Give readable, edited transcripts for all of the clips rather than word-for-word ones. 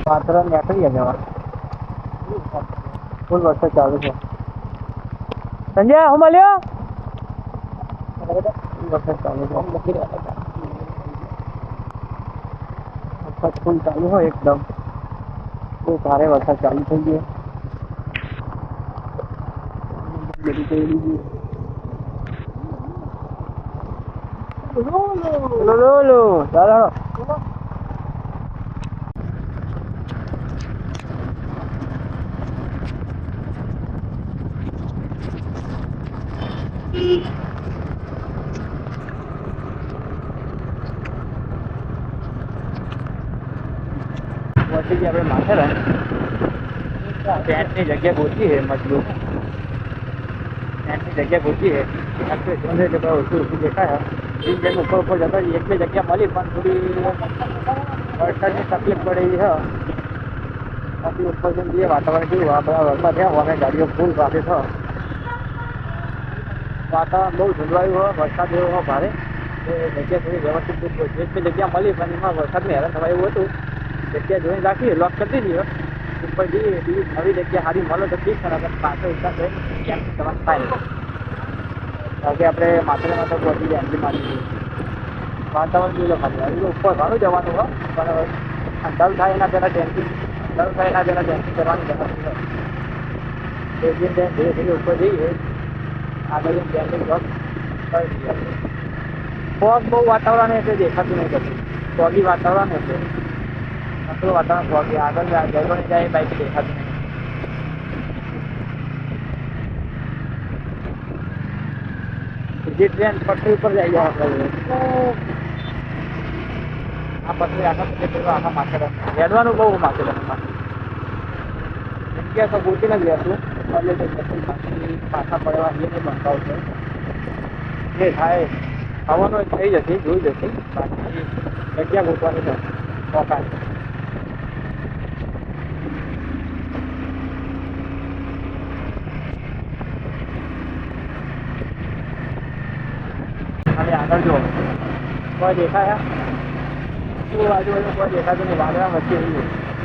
માત્ર નીકળી જવા ફૂલ વરસાદ ચાલુ છે. સંજય હું મળ્યો વરસાદ ચાલુ છે. વરસાદ ફૂલ ચાલુ હોય એકદમ બહુ ભારે વરસાદ ચાલુ થઈ ગયો. ચાલો પહોંચી ગયા આપણે માથેરાન. ટેન્ટની જગ્યા ગોતી છે મજબૂત. ટેન્ટની જગ્યા ગોતી છે ઓછું ઓછું દેખાય. એ જગ્યા ઉપર ઉપર જતા એક બે જગ્યા મળી પણ થોડી વરસાદની તકલીફ પડે એવી છે. બાકી ઉપર જઈને જઈએ વાતાવરણ કેવું આપણા વરસાદ થયા અમે ગાડીઓ ફૂલ ટ્રાફિક છે. વાતાવરણ બહુ ઝૂંઝવાયું હોય વરસાદ એવો હોય ભારે એ જગ્યા થોડી વ્યવસ્થિત એક બે જગ્યા મળી પણ એમાં વરસાદને હેરાન થવા એવું હતું. જગ્યા જોઈને રાખીએ લોક કરી દઈએ ઉપર જઈએ બીજી નવી જગ્યા સારી મળે તો ઠીક છે. પાછળ હિસાબ ક્યાંક તમારે થાય કારણ કે આપણે માથેરાન તો પહોંચી જાય એમથી મારી દઈએ. વાતાવરણ જોઈ ખાલી ઉપર ઘણું જવાનું હોય પણ અંધારું થાય એના પહેલાં ટેન્શન અંધારું થાય એના પહેલાં ટેન્શન કરવાની જરૂર છે. ધીરે ધીરે ઉપર જઈએ આગળ ટેન્શન જોબ કરી દઈએ. ફોગ બહુ વાતાવરણ એટલે દેખાતું નહીં બધું ફોગી વાતાવરણ એટલે આપણું વાતાવરણ ફોગી આગળ જઈને જાય બાઈક દેખાતું નહીં. બીજી ટ્રેન પટરી ઉપર જઈ જાય આપણે આ પટરી આખા માથેરાન હેડવાનું બહુ માથેરાનમાં જગ્યા તો ગોતીને જ રહેશું એટલે પાછા પડવા એ નહીં બંધાવ છે જે થાય ખાવાનું થઈ જશે જોઈ જશે. બાકી જગ્યા ગોતવાની છે મોકા ખાલી આગળ જો કોઈ દેખાય શું આજુબાજુ કોઈ દેખાતું નહીં. વાદળા વચ્ચે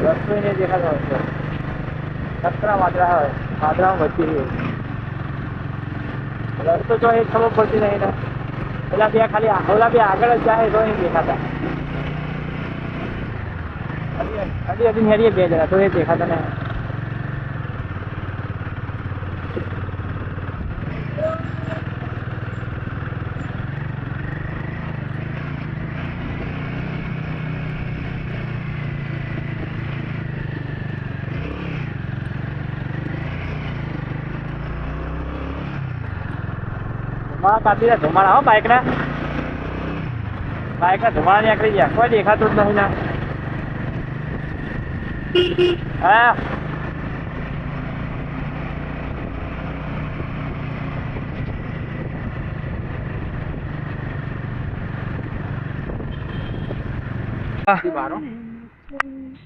રસ્તો નહીં દેખાતો હોય સતરા વાદળા હોય વાદળામાં વચ્ચે રસ્તો તો એ ખબર પડતી નહીં ને પેલા બે ખાલી ઓલા બે આગળ જ જાય તો નહીં દેખાતા. હજી હેરીએ બે જણા તો એ દેખાતા નહીં. કાપી રહ્યા ધુમાડા હો બાઇકના ધુમાડા નીકળી ગયા કોઈ દેખાતું જ નહીં ના. હા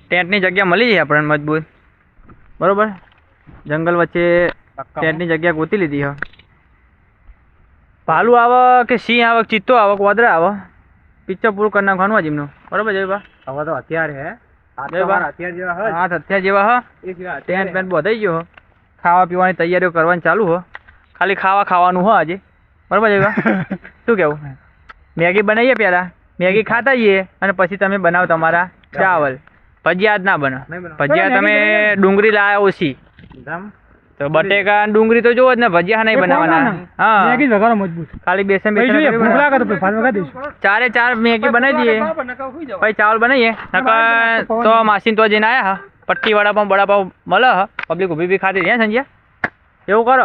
ટેન્ટની જગ્યા મળી જાય આપણને મજબૂત બરોબર. જંગલ વચ્ચે ટેન્ટની જગ્યા ગોતી લીધી હા. ભાલુ આવે કે સિંહ આવે ચિત્તો આવે વાદળા આવે પિક્ચર પૂરું કરી નાખવાનું જ એમનું બરોબર જયભા. હવે તો હથિયાર હે હથિયાર જેવા હ ટેન્ટ પેન્ટ બધાઈ ગયો. ખાવા પીવાની તૈયારીઓ કરવાની ચાલુ હો. ખાલી ખાવાનું હો આજે બરોબર જયભા. શું કેવું મેગી બનાવીએ પહેલાં મેગી ખાતા જઈએ અને પછી તમે બનાવો તમારા ચાવલ. ભજીયા જ ના બનો ભજીયા તમે ડુંગળી લાવ્યા ઓછી તો બટેકા ડુંગળી તો જોવો જ ને ભજીયા નહીં બનાવવાના. હા મેગી વઘારો મજબૂત ખાલી બેસન ચારે ચાર મેગી બનાવી દઈએ પછી ચાવલ બનાવીએ. તો માસીન તો જઈને આવ્યા હા પટ્ટી વડાપાવ બડાપાવ મળે હ પબ્લિક ઊભી બી ખાતી હે સંજ્યા. એવું કરો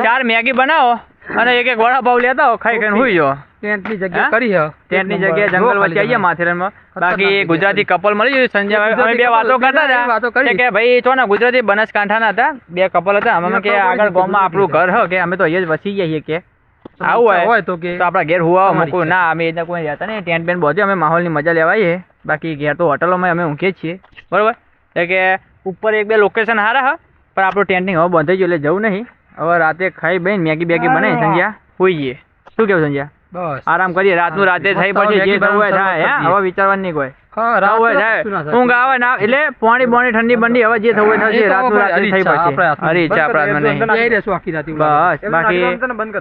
4 મેગી બનાવો અને એક વડાપાવ લેતા હો ખાઈ ખાઈને હુઈ જાઓ. ટેન્ટની જગ્યા કરી હે ટેન્ટની જગ્યાએ જંગલ વચ્ચે આવીએ માથેરાનમાં. બાકી ગુજરાતી કપલ મળી ગયું સંજય અમે બે વાતો કરતા હતા કે ભાઈ છો ને ગુજરાતી બનાસકાંઠાના હતા બે કપલ હતા. અમે કે આગળ ગામમાં આપણું ઘર હ કે અમે તો અહીંયા જ વસી જઈએ કે આવું હોય તો આપણા ઘેર હુવા મૂકવું ના અમે એટલે કોઈ જતા નહીં. ટેન્ટ બેન્ટ બધું અમે માહોલની મજા લેવાઈએ. બાકી ઘેર તો હોટલોમાં અમે ઊંઘીએ જ છીએ બરોબર. એટલે કે ઉપર એક બે લોકેશન સારા હા પણ આપણું ટેન્ટિંગ હવે બંધાઈ ગયું એટલે જવું નહીં. હવે રાતે ખાઈ બેન મેગી બેગી બનાવી સંજ્યા હોઈ જઈએ. શું કેવું સંજ્યા? બસ આરામ કરીએ રાતનું રાતે થઈ પછી જે થવું હોય થાય હે હવે વિચારવાનું નહીં કોઈ થવું હોય થાય ઊંઘ આવે ના એટલે પાણી બોણી ઠંડી બંડી હવે જે થવું હોય થશે રાતનું રાતે થઈ પછી હરી ઈચ્છા આપણા બસ બાકી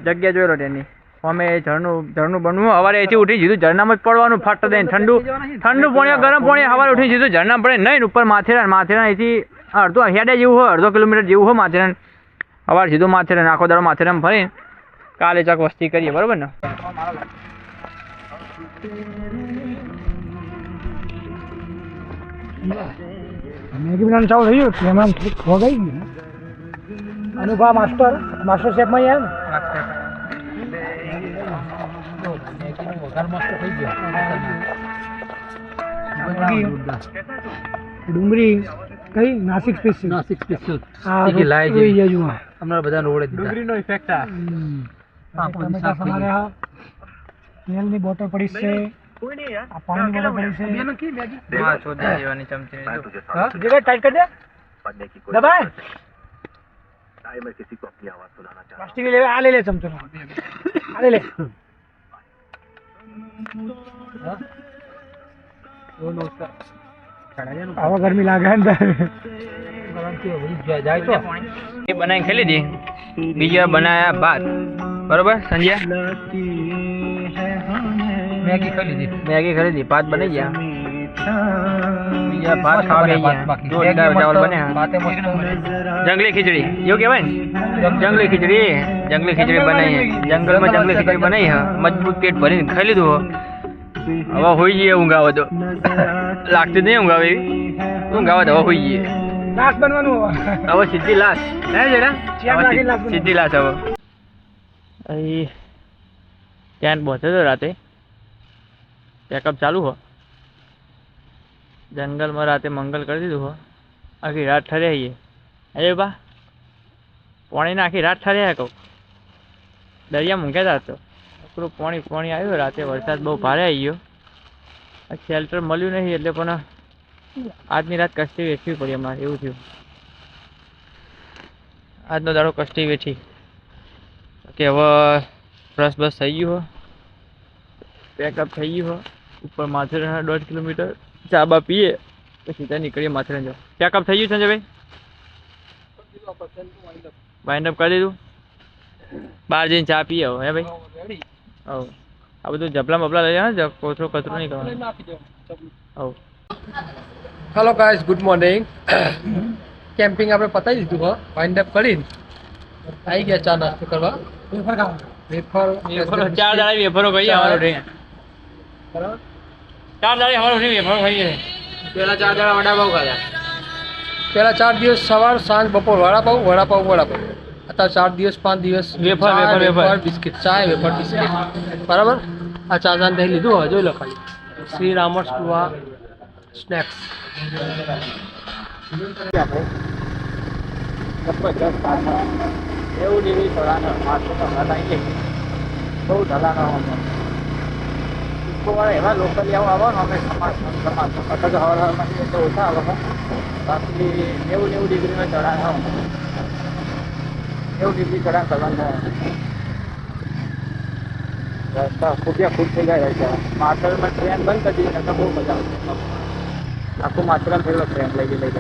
જગ્યા જોઈ લો તેની અમે ઝરણું બનવું સવારે અહીંથી ઉઠી જીધું ઝરણામાં જ પડવાનું ફટ દઈને ઠંડુ પાણી ગરમ પાણી સવારે ઉઠી જીધું ઝરણા પડે નહીં ઉપર માથેરાન અહીંથી અડધો હેડે જેવું હોય અડધો કિલોમીટર જેવું હોય માથેરાન સવારે સીધું માથેરાન આખો દાડો માથેરાન ફરીને કાલે ચાક વસ્તી કરીએ બરોબર ને મેગી બનાવવાનું ચાલુ થઈ ગયું એમાં ખોગાઈ ગયું અનુભવ માસ્ટર શેફમાં આવ્યા ને ડુંગળી કઈ નાસિક સ્પેશિયલ હમણાં બધા રોડે ડુંગળીનો ઇફેક્ટ તેલની બોટલ પડી છે આ પાણીની બોટલ પડી છે ટાઈટ કરી દે દબાય પ્લાસ્ટિક લે આ લે ચમચો આ લે આવા ગરમી લાગે ને જાય તો એ બનાવી ખેલી દી બીજી વાર બનાયા ભાત બરોબર સંજય મેગી ખાલી દી ભાત બની ગયા બીજા ભાત ખાવા ગયા જોરદાર ચાવલ બને જંગલી ખીચડી એવું કહેવાય ને જંગલી ખીચડી બનાવી જંગલમાં જંગલી ખીચડી બનાવી હા મજબૂત પેટ ભરીને ખાઈ લીધું હવે હોઈ જઈએ ઊંઘ આવે તો લાગતી નહીં ઊંઘ આવે એવી ઊંઘ આવે તો હવે હોઈ જઈએ લાશ બનવાનું હવે સીધી લાશ સીધી લાશ હવે અહીં ત્યાં પહોંચ્યો હતો રાતે ચેકઅપ ચાલુ હો જંગલમાં રાતે મંગલ કરી દીધું હો આખી રાત ઠરે આવીએ અરે બા પાણીને આખી રાત ઠરે કહું દરિયા મૂક્યા હતા તો પાણી આવ્યું રાતે વરસાદ બહુ ભારે આવી ગયો શેલ્ટર મળ્યું નહીં એટલે પણ આજની રાત કષ્ટી વેચવી પડી અમારે એવું થયું આજનો દાડો કષ્ટી વેચી કે હવે બ્રશ બસ થઈ ગયું હો પેકઅપ થઈ ગયું હો ઉપર માથેરાન 1.5 કિલોમીટર ચા બા પીએ પછી ત્યાં નીકળીએ માથેરાન જાઓ પેકઅપ થઈ ગયું સંજયભાઈ વાઇન્ડ અપ કરી દીધું બહાર જઈને ચા પીએ હે ભાઈ હવ આ બધું જબલા બબલા લઈ જાય ને કોથરો કચરો નહીં કરવાનો હવ hello guys good morning camping આપણે પતાવી દીધું હો વાઇન્ડ અપ કરીને આવી ગયા ચા નાસ્તો કરવા વેફર 4 દાડા વેફરો ખાઈએ અમારો ટ્રેન બરાબર 4 દાડા અમારો ટ્રેન વેફરો ખાઈએ પહેલા 4 દાડા વડાપાવ ખાધા પહેલા 4 દિવસ સવાર સાંજ બપોર વડાપાવ અત્યારે 4 દિવસ 5 દિવસ વેફર બિસ્કિટ ચા વેફર બિસ્કિટ બરાબર આ ચા જાન દહીં લીધું હવે જોઈ લો ખાલી શ્રી રામર્સ ટુવા સ્નેક્સ એવું જેવી ઢલાનો ઢલાઈએ બહુ ઢલાનો એવા લોકલ આવો ને અમે સમાજ અત્યારે તો હવારમાં તો ઓછા આવે બાકી 90 ડિગ્રીનો ચઢાણ 90 ડિગ્રી ચઢાણ કરવાનું રસ્તા ખૂટ્યા ખૂટ થઈ ગયા છે માથેરાનમાં ટ્રેન બંધ કરી દીધી તો બહુ મજા આવે આખું માથેરાન ફેરવો ટ્રેન લઈ ગઈ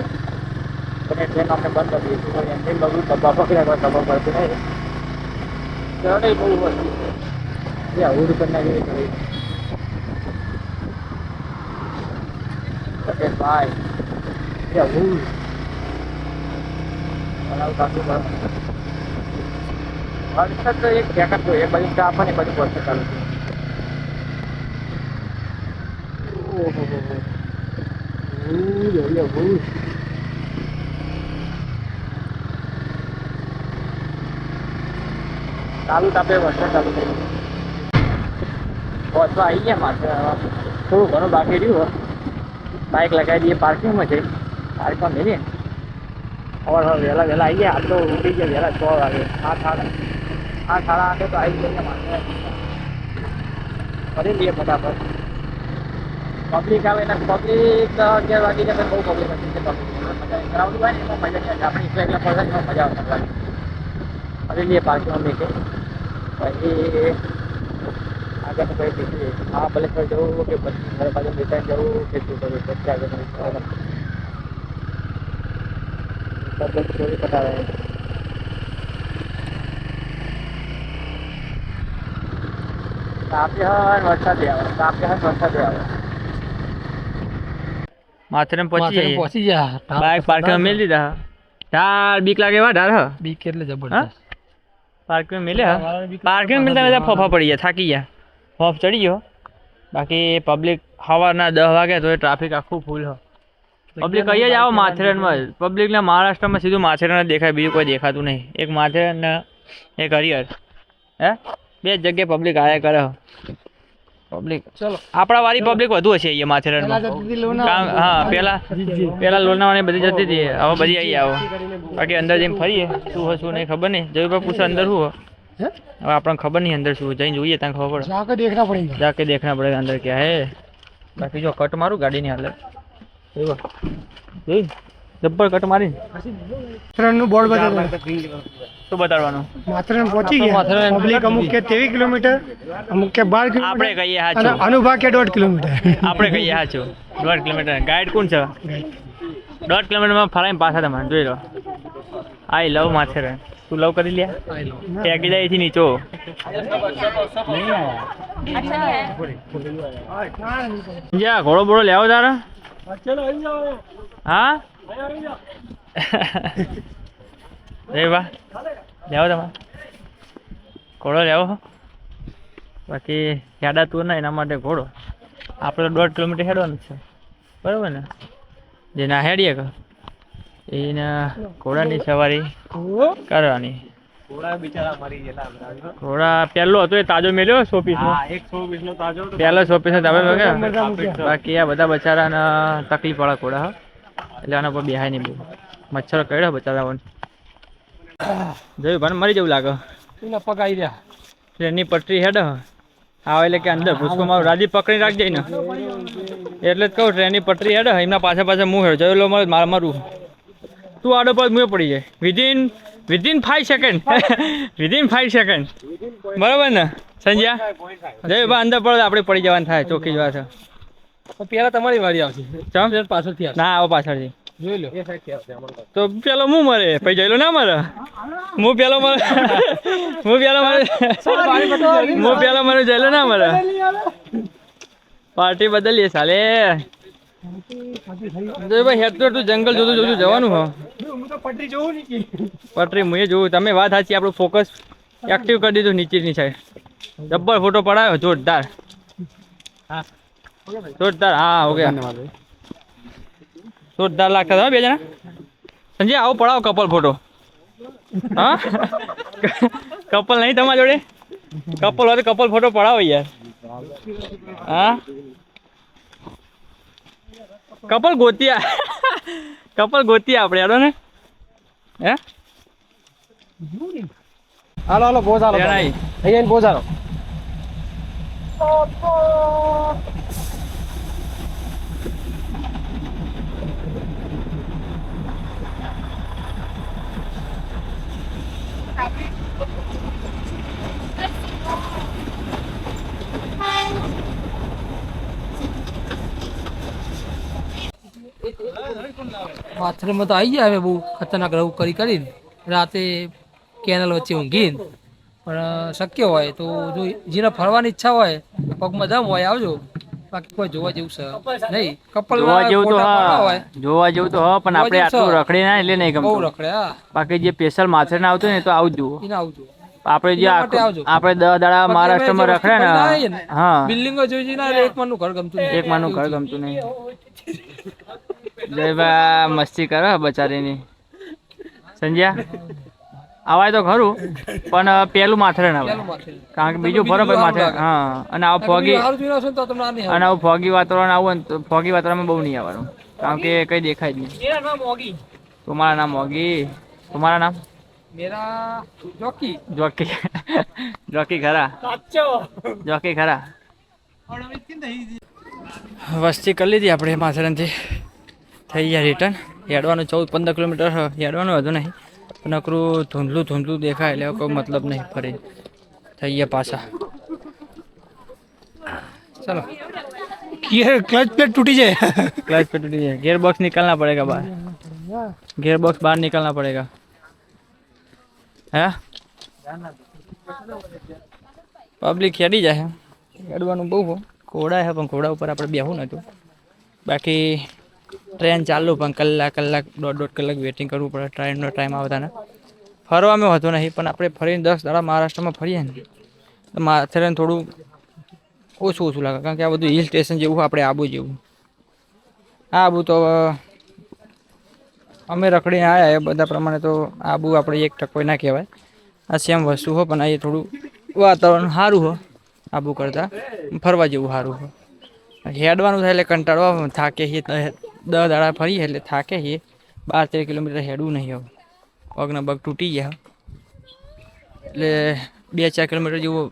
અને ટ્રેન અમને બંધ કરી દીધી કોઈ એન્જિન બધું ડબ્બા પકડ્યા ડબ્બા પડતું નહીં ચડે બહુ વસ્તુ છે આવું રૂપિયા જેવી કરી ભાઈ આવું વરસાદ તો એક પેકઅપ તો એ બધી ચા પણ એ બધું વરસાદ ચાલુ ચાલુ તાપે વરસાદ ચાલુ થઈ પહોંચવા આવી ગયા માથે થોડું ઘણું બાકી રહ્યું બાઇક લગાવી દઈએ પાર્કિંગમાં છે પાર્કમાં મેળીએ વહેલા આવી ગયા આજ તો ઉઠી ગયા વહેલા 6 વાગે 8:30 તો આવી જઈએ માથે કરી લઈએ ફટાફટ પબ્લિક આવે ને પબ્લિક 11 વાગી જાય બહુ પબ્લિક હતી છે પબ્લિક કરાવતું હોય ને એમાં મજા નહીં આપણે એકલા પડે એમાં મજા આવે કરી લઈએ પાર્કિંગમાં મેકે પછી આગળ કઈ બીજું મહાબલેશ્વર જવું કે પછી ઘર બાજુ રિટર્ન જવું કે શું કરવું પછી આગળ ચોરી પટાવે તાપી હોય વરસાદે આવે તાપી હોય વરસાદે આવે માથેરાન પહોંચી જા બાઇક પાર્કિંગ મેલી દીધા ઢાળ બીક લાગે એવા ઢાળ હ બીક એટલે જબરદસ્ત પાર્કિંગ મેલ્યા પાર્કિંગ મેલતા બધા ફફા પડી ગયા થાકી ગયા ફફ ચડી ગયો બાકી પબ્લિક સવારના 10 વાગ્યા તો ટ્રાફિક આખું ફૂલ હ પબ્લિક કઈ જ આવો માથેરાનમાં પબ્લિકના મહારાષ્ટ્રમાં સીધું માથેરાન દેખાય બીજું કોઈ દેખાતું નહીં એક માથેરાન ને એક હરિહર હે બે જગ્યાએ પબ્લિક આયા કરે પબ્લિક ચલો આપણા વાળી પબ્લિક વધુ હશે અહીંયા માથેરાનમાં હા પેલા લોનાવાળી બધી જતી હતી હવે બધી અહીં આવો બાકી અંદર જઈને ફરીએ શું હોય શું નહીં ખબર નહીં જયું પૂછે અંદર શું હોય હવે આપણને ખબર નહીં અંદર શું જઈને જોઈએ ત્યાં ખબર પડે જાકે દેખના પડેगा અંદર क्या है બાકી જો કટ મારું ગાડીની હાલત જોઈ જબ્બર કટ મારી માથેરાનનું બોર્ડ બતાવો શું બતાડવાનું માથેરાન પહોંચી ગયા પબ્લિક અમુક કે 23 કિલોમીટર અમુક કે 12 કિલોમીટર આપણે કહીએ સાચું અનુભવ કે 1.5 કિલોમીટર આપણે કહીએ સાચું 1.5 કિલોમીટર ગાઈડ કોણ છે 1.5 કિલોમીટરમાં ફરાઈને પાછા તમારે જોઈ લો આઈ લવ માથેરાન તું લવ કરી લ્યા ટેકી જાય થી નીચો જા ઘોડો બોડો લેવો તારા હા રે વાહ લેવો તમારે ઘોડો લેવો બાકી હેડાતું ના એના માટે ઘોડો આપણે 1.5 કિલોમીટર હેડવાનું છે બરાબર ને જે ના હેડીએ કે એના ઘોડાની સવારી કરવાની ઘોડા પહેલો હતો એ તાજો મેલ્યો 100 પીસનો પહેલો 100 પીસનો તમે બાકી આ બધા બચારાને તકલીફ વાળા ઘોડા હા એટલે આના પર બેહાય નહીં બહુ મચ્છરો કર્યો બચારાઓને જોયું ભાઈ મરી જવું લાગે પગ આવી રહ્યા ટ્રેનની પટરી હેડ આવે એટલે કે અંદર ભૂસકો મારું રાજી પકડી રાખજે ને એટલે જ કહું ટ્રેનની પટરી હેડ એમના પાછા પાછા હું હેડ જોયેલો મારું તું આડો પર મુએ પડી જાય વિધિન 5 સેકન્ડ વિધિન 5 સેકન્ડ બરાબર ને સંજ્યા જય બા અંદર પડે આપણે પડી જવાનું થાય ચોખ્ખી જ વાત છે પેલા તમારી વારી આવશે ચમ પાછળથી ના આવો પાછળથી જોઈ લો તો પેલો હું મરે પછી જઈલો ના મરે હું પેલો મરે જઈલો ના મરે પાર્ટી બદલીએ સાલે ભાઈ હેડ તું જંગલ જોતું જવાનું હો પટરી હું જોઉં તમે વાત સાચી આપણું ફોકસ એક્ટિવ કરી દીધું નીચેની સાઈડ જબ્બર ફોટો પડાયો જોરદાર હા ઓકે જોરદાર લાગતા હતા બે જણા સંજય આવો પડાવો કપલ ફોટો હા કપલ નહીં તમારા જોડે કપલ હોય તો કપલ ફોટો પડાવો યાર હા કપલ ગોતિયા આપણે યાર ને હે હાલો બહુ ચાલો અહીંયા બહુ ચાલો માથેરાનમાં તો આવી ગયા હવે બહુ ખતરનાક રહું કરીને રાતે કેનલ વચ્ચે ઊંઘીને પણ શક્ય હોય તો જો જેને ફરવાની ઈચ્છા હોય પગમાં દમ હોય આવજો બાકી કોઈ જોવા જેવું છે નહીં કપલ જોવા જેવું તો હા પણ આપણે આટલું રખડે ના એટલે નહીં ગમતું બહુ રખડે હા બાકી જે સ્પેશિયલ માથેરાન આવતું ને તો આવજો એને આવજો આપણે જે આપણે 10 દાડા મહારાષ્ટ્રમાં રખડે ને હા બિલ્ડિંગો જોઈ ના એક માનું ઘર ગમતું નહીં એક માનું ઘર ગમતું નહીં જય બા મસ્તી કરે બચારીની સંજ્યા આવાય તો ખરું પણ પેલું માથેરાન આવે કારણ કે બીજું ફરો ભાઈ માથેરાન હા અને આવું ફોગી વાતાવરણ આવું ને તો ફોગી વાતાવરણમાં બહુ નહીં આવવાનું કારણ કે કઈ દેખાય જ નહીં તમારા નામ મોગી તમારા નામ મેરા જોકી ખરા જોકી ખરા વસ્તી કરી લીધી આપણે માથેરાનથી થઈ ગયા રિટર્ન હેડવાનું 14-15 કિલોમીટર હેડવાનું હતું નહીં નકરું ધૂંધલું દેખાય એટલે કોઈ મતલબ નહીં ફરી થઈ ગયા પાછા चलो गियर क्लच प्लेट टूटी जाए क्लच पे टूटी है, गियर बॉक्स निकालना पड़ेगा बाहर, गियर बॉक्स बाहर निकालना पड़ेगा है। પબ્લિક હેડી જાય હેડવાનું બહુ ઘોડા છે પણ ઘોડા ઉપર આપણે બેહવું નહોતું. બાકી ટ્રેન ચાલુ પણ કલાક દોઢ કલાક વેટિંગ કરવું પડે ટ્રેનનો ટાઈમ આવતા ને. ફરવામાં હોતો નહીં પણ આપણે ફરીને 10 દાડા મહારાષ્ટ્રમાં ફરીએ ને તો માથેરાન થોડું ઓછું લાગે કારણ કે આ બધું હિલ સ્ટેશન જેવું આપણે આબુ જેવું. આબુ તો અમે રખડીને આવ્યા એ બધા પ્રમાણે તો આબુ આપણે એક ટકો ના કહેવાય. આ સેમ વસ્તુ હો પણ આ થોડું વાતાવરણ સારું હો આબુ કરતાં, ફરવા જેવું સારું હો. હેડવાનું થાય એટલે કંટાળવા થાકે છીએ, 10 દાડા ફરીએ એટલે થાકે છીએ. 12-13 કિલોમીટર હેડવું નહીં હવે, પગના પગ તૂટી ગયા એટલે 2-4 કિલોમીટર જેવું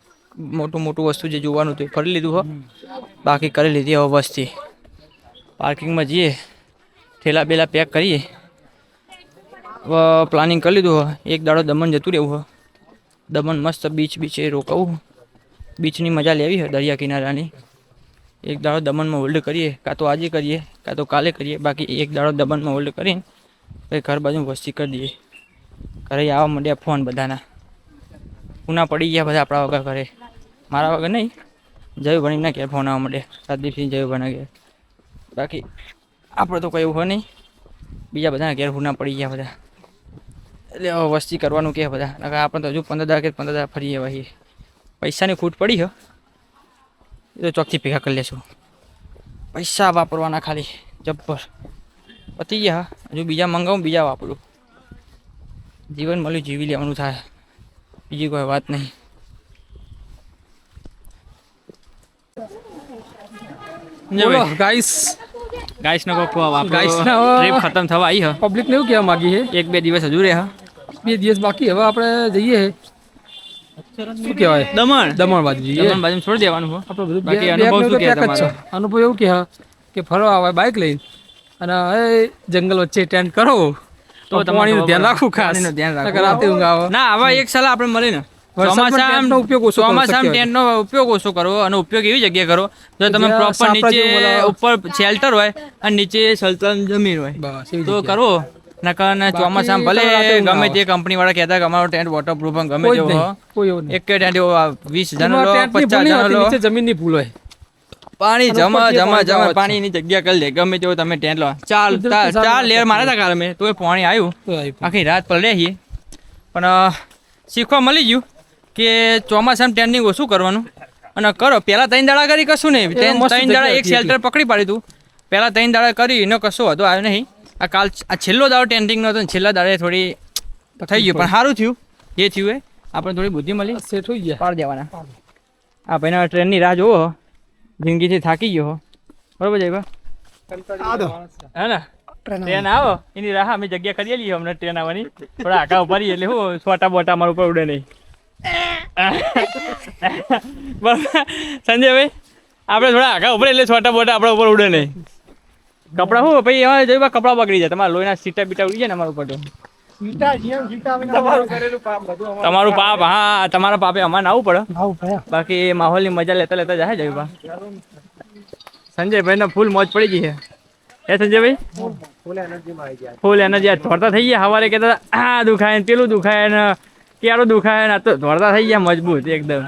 મોટું વસ્તુ જે જોવાનું હતું ફરી લીધું હો. બાકી કરી લીધી હવે વસ્તી. પાર્કિંગમાં જઈએ, થેલા બેલા પેક કરીએ, પ્લાનિંગ કરી લીધું હોય. એક દાડો દમણ જતું રહેવું હોય. દમણ મસ્ત બીચે રોકાવું, બીચની મજા લેવી હોય દરિયા કિનારાની. એક દાડો દમણમાં હોલ્ડ કરીએ, કાં તો આજે કરીએ કાં તો કાલે કરીએ. બાકી એક દાડો દમણમાં હોલ્ડ કરીને પછી ઘર બાજુ વસ્તી કરી દઈએ. ઘરે આવવા માંડ્યા ફોન બધાના, ઉના પડી ગયા બધા આપણા વગર ઘરે. મારા વગર નહીં, જયુભાઈ ના ઘેર ફોન આવવા માંડ્યા, સાદીપસિંહ જયુભાઈના ઘેર. બાકી આપણે તો કંઈ એવું હોય નહીં, બીજા બધાના ઘેર હુના પડી ગયા બધા. એટલે હવે વસ્તી કરવાનું કે બધા, આપણે તો હજુ 15 દાડા ફરીએ વહીએ. પૈસાની ખૂટ પડી હો એ તો ચોકથી ભેગા કરી લેશું. પૈસા વાપરવાના ખાલી જબ્બર પતી ગયા. હજુ બીજા મંગાવું, બીજા વાપરું. જીવન મળ્યું જીવી લેવાનું થાય, બીજી કોઈ વાત નહીં. ગાઈસ નો ટ્રીપ ખતમ થવા આવી હ. પબ્લિક ને એવું કહેવા માંગી છે 1-2 દિવસ હજુ રહે. 2 દિવસ બાકી, હવે આપણે જઈએ શું કહેવાય દમણ બાજુ જઈએ. દમણ બાજુ છોડી દેવાનું હો. આપણે બધું બાકી અનુભવ શું કહે તમારો? અનુભવ એવું કે ફરવા આવે બાઇક લઈને અને એ જંગલ વચ્ચે ટેન્ટ કરો તો પાણીનું ધ્યાન રાખવું ખાસ. રાતે ઊંઘ આવે ના, હવે એક સલાહ આપણે મળી ને, ચોમાસામાં ટેન્ટનો ઉપયોગ ઓછો કરવો અને ઉપયોગ એવી જગ્યાએ કરો જો તમે પ્રોપર નીચે ઉપર શેલ્ટર હોય અને નીચે સલતન જમીન હોય તો કરવો. નકર ચોમાસામાં ભલે ગમે તે કંપની વાળા કહેતા કે અમારો ટેન્ટ વોટરપ્રૂફ ગમે તેવો એક ટેન્ટ 20,000 લો 50,000 લો, જમીનની ભૂલ હોય, પાણી જમા પાણીની જગ્યા કરી લે ગમે તેવો તમે ટેન્ટ લો. 4 લેયર મારા હતા કાલે મેં તો પાણી આવ્યું, આખી રાત પલળ્યા છીએ. પણ શીખવા મળી ગયું કે ચોમાસામાં ટેન્ટિંગ ઓછું કરવાનું અને કરો. પહેલાં 3 દાડા કરી કશું નહીં, 3 દાડા એક શેલ્ટર પકડી પાડ્યું હતું. પહેલાં 3 દાડા કરી એનો કશો હતો આવ્યો નહીં. આ છેલ્લો દાડો ટેન્ટિંગનો હતો ને છેલ્લા દાડે થોડી થઈ ગયું પણ સારું થયું. જે થયું એ આપણે થોડી બુદ્ધિ મળી, સેટ થઈ ગયા પાડ દેવાના. આ ભાઈના ટ્રેનની રાહ જોવો, જિંદગીથી થાકી ગયો બરોબર છે હે ને. ટ્રેન આવો એની રાહ અમે જગ્યા કરી લઈએ અમને ટ્રેન આવવાની. થોડા આખા ઉપર એટલે શું છોટા બોટા મારા ઉપર ઉડે નહીં. સંજયભાઈ આપણે થોડા આખા ઉપર એટલે છોટા બોટા આપણા ઉપર ઉડે નહીં. કપડા શું ભાઈ એમાં જોઈ કપડા બગડી જાય, તમારા લોહીના સીટા બીટા ઉડી જાય ને અમારા ઉપર તો. તમારું પાપ, હા તમારા પાપે અમારે ના આવવું પડે. બાકી માહોલની મજા લેતા લેતા જાય જયભા. સંજયભાઈ ને ફૂલ મોજ પડી ગઈ છે એ સંજયભાઈ, ફૂલ એનર્જી. ધોરતા થઈ ગયા, સવારે કહેતા આ દુખાય ને પેલું દુખાય ને ક્યારો દુખાય ને, તો ધોરતા થઈ ગયા મજબૂત એકદમ.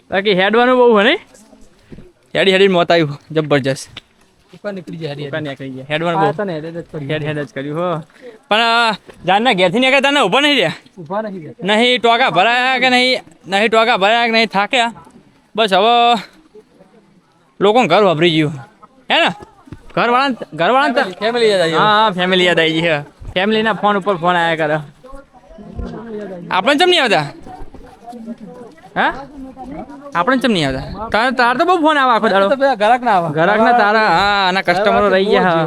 બાકી હેડવાનું બહુ હોય ને, હેડી મોત આવ્યું જબરજસ્ત. નીકળી જાય હેડ જ કર્યું હો. પણ જાનના ઘેરથી નીકળતા ને ઊભા નહીં રહ્યા, નહીં ટોકા ભરાયા કે નહીં ટોકા ભરાયા કે નહીં થાક્યા. બસ હવે લોકોને ઘર વાપરી ગયું હે ને, ઘરવાળા ફેમિલી યાદ આવી. હા ફેમિલી યાદ આવી ગઈ. ફેમિલીના ફોન ઉપર ફોન આવ્યા કરે. આપણે ચમ નહીં આવતા હા, આપણે ચમ નહીં આવતા? તાર તો બહુ ફોન આવે આખો દાડો. ઘરાક ના તારા હા આના કસ્ટમરો રહી ગયા.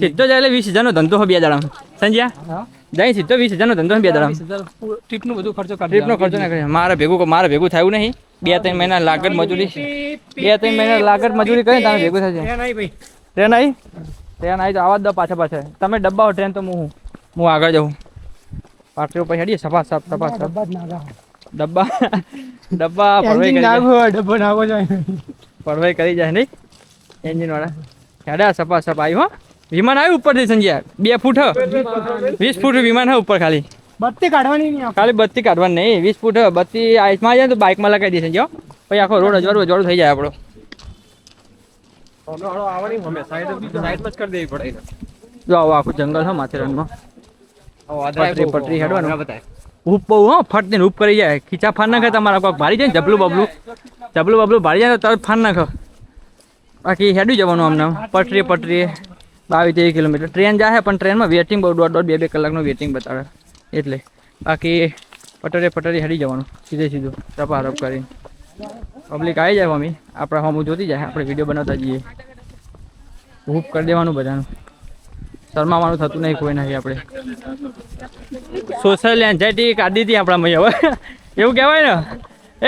સીધો જાય એટલે 20,000 નો ધંધો 2 દાડા સમજ્યા. જાય સીધો 20,000 નો ધંધો 2 દાડા. ટ્રીપનો બધો ખર્ચો ના કરે. મારે ભેગું થયું નહીં. 2-3 મહિના લાગત મજૂરી કરીને તારે ભેગું થશે. ટ્રેન આવી તો આવા જ દો પાછા. તમે ડબ્બા ટ્રેન તો હું આગળ જાઉં. પાટરી ઉપર હેડીએ સફા. ડબ્બા પડવાઈ કરી જાય. ડબ્બો નાખો જાય પડવાઈ કરી જાય નહીં એન્જિન વાળા. હેડા સપા સપ આવ્યું હો. વિમાન આવ્યું ઉપરથી સંજ્યા 2 ફૂટ 20 ફૂટ વિમાન હે ઉપર ખાલી. બત્તી કાઢવાની નહીં ખાલી બત્તી કાઢવાની નહીં 20 ફૂટ બત્તી આઈસમાં આવી જાય તો બાઇકમાં લગાવી દે સંજ્યા. પછી આખો રોડ અજવાળું થઈ જાય આપણો. આવવાની અમે સાઈડ જ કરી દેવી પડે. જો આવો આખું જંગલ છે માથેરાનમાં. પટરી હેડવાનું ઉપ બહુ હો ફટ દઈને ઉપ કરી જાય. ખીચા ફાન નાખે તમારા કોઈક ભારી જાય ને જબલું બબલું ભારી જાય તો તરત ફાન નાખો. બાકી હેડું જવાનું અમને પટરી 22-23 કિલોમીટર. ટ્રેન જાય પણ ટ્રેનમાં વેટિંગ બહુ 1.5-2 કલાકનું વેટિંગ બતાવે એટલે. બાકી પટરી હેડી જવાનું સીધું રપારપ કરીને. પબ્લિક આવી જાય મમ્મી આપણા હોમ જોતી જાય આપણે વિડીયો બનાવતા જઈએ. હૂપ કરી દેવાનું બધાનું. શરમાવાનું થતું નહીં કોઈ નથી. આપણે સોશિયલ એન્ઝાયટી કાઢી હતી આપણા મય હવે એવું કહેવાય ને.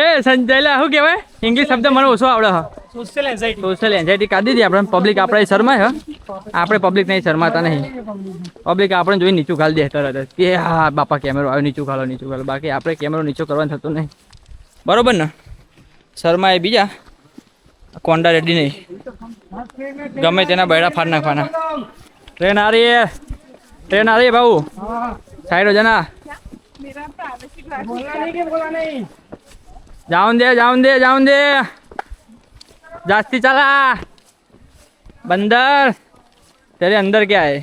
એ સંજયલા શું કહેવાય ઇંગ્લિશ શબ્દ મને ઓછો આવડે. સોશિયલ એન્ઝાયટી કાઢી હતી આપણે. પબ્લિક આપણે શરમાય આપણે પબ્લિક નહીં શરમાતા નહીં. પબ્લિક આપણે જોઈ નીચું ઘાલી દે તરત કે હા બાપા કેમેરો આવ્યો નીચું ઘાલો. બાકી આપણે કેમેરો નીચો કરવાનું થતું નહીં. બરોબર ને. શર્મા એ બીજા કોંડા રેડી નહીં ગમે તેના બૈડા ફાડ નાખવાના. ટ્રેન આ રહી ભાऊ સાઈડ हो जाना. जाऊन दे जास्ती चला. बंदर तेरे अंदर क्या है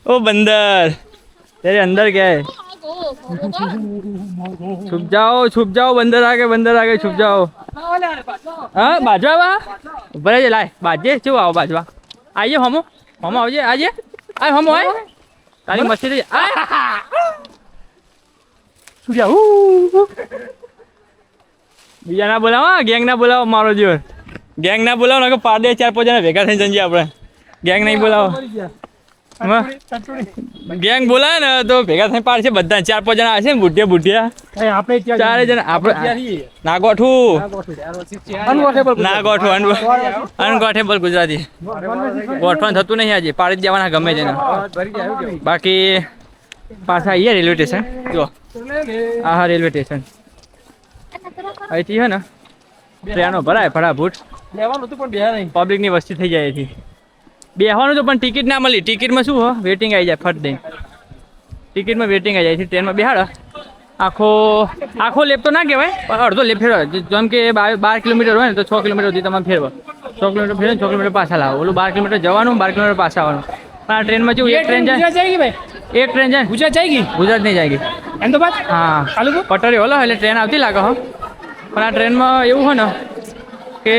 ओ बंदर तेरे अंदर क्या है. छुप जाओ बंदर आ गए छुप जाओ. हाँ बाजवा बड़े लाए बाजे चुप आओ बाजवा आइए हमो आवजे आइए आए हमो आए तारी मछली आए छुप जाओ. બીજા ના બોલાવો ગેંગ ના બોલાવો મારો જીવન ગેંગ ના બોલાવો ને પાડે 4-5 જણા ભેગા થઈને જઈએ આપણે. ગેંગ નહીં બોલાવો ગેંગ બોલાવે ને તો ભેગા થઈને પાડશે બધા 4-5 જણા હશે ને બુઢિયા આપણે 4 જણા આપણે ના ગોઠવું અનગોઠેબલ ગુજરાતી ગોઠવાનું થતું નહીં. આજે પાડી દેવાના ગમે છે ને. બાકી પાછા આવીએ રેલવે સ્ટેશન. જો હા રેલવે સ્ટેશન અહીંથી છે ને ટ્રેનો ભરાય ફટાફટ લેવાનું હતું પણ બેહા નહીં. પબ્લિકની વસ્તી થઈ જાય અહીંથી બેહવાનું તો પણ ટિકિટ ના મળી. ટિકિટમાં શું હો વેટિંગ આવી જાય ફટ દઈ. ટિકિટમાં વેટિંગ આવી જાય છે. ટ્રેનમાં બેહાડો આખો લેપ તો ના કહેવાય પણ અડધો લેપ ફેરવા. જેમ કે 12 કિલોમીટર હોય ને તો 6 કિલોમીટર સુધી તમે ફેરવો. 6 કિલોમીટર ફેરવો 6 કિલોમીટર પાછા લાવો. ઓલું 12 કિલોમીટર જવાનું 12 કિલોમીટર પાછા આવવાનું. પણ આ ટ્રેનમાં કેવું એક ટ્રેન જાય ગુજરાત જાયગી ગુજરાત નહીં જાયગી અહેમદાબાદ. હા પટરી ઓલો એટલે ટ્રેન આવતી લાગે હો. પણ આ ટ્રેનમાં એવું હોય ને કે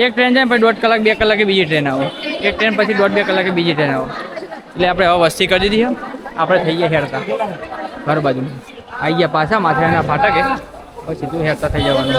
એક ટ્રેન જાય પછી 1.5 કલાક 2 કલાકે બીજી ટ્રેન આવે. એક ટ્રેન પછી 1.5-2 કલાકે બીજી ટ્રેન આવે. એટલે આપણે હવે વસ્તી કરી દીધી આપણે થઈ ગયા હેરતા ઘર બાજુ આવી ગયા પાછા માથેરાના ફાટકે પછી સીધું હેરતા થઈ જવાનું.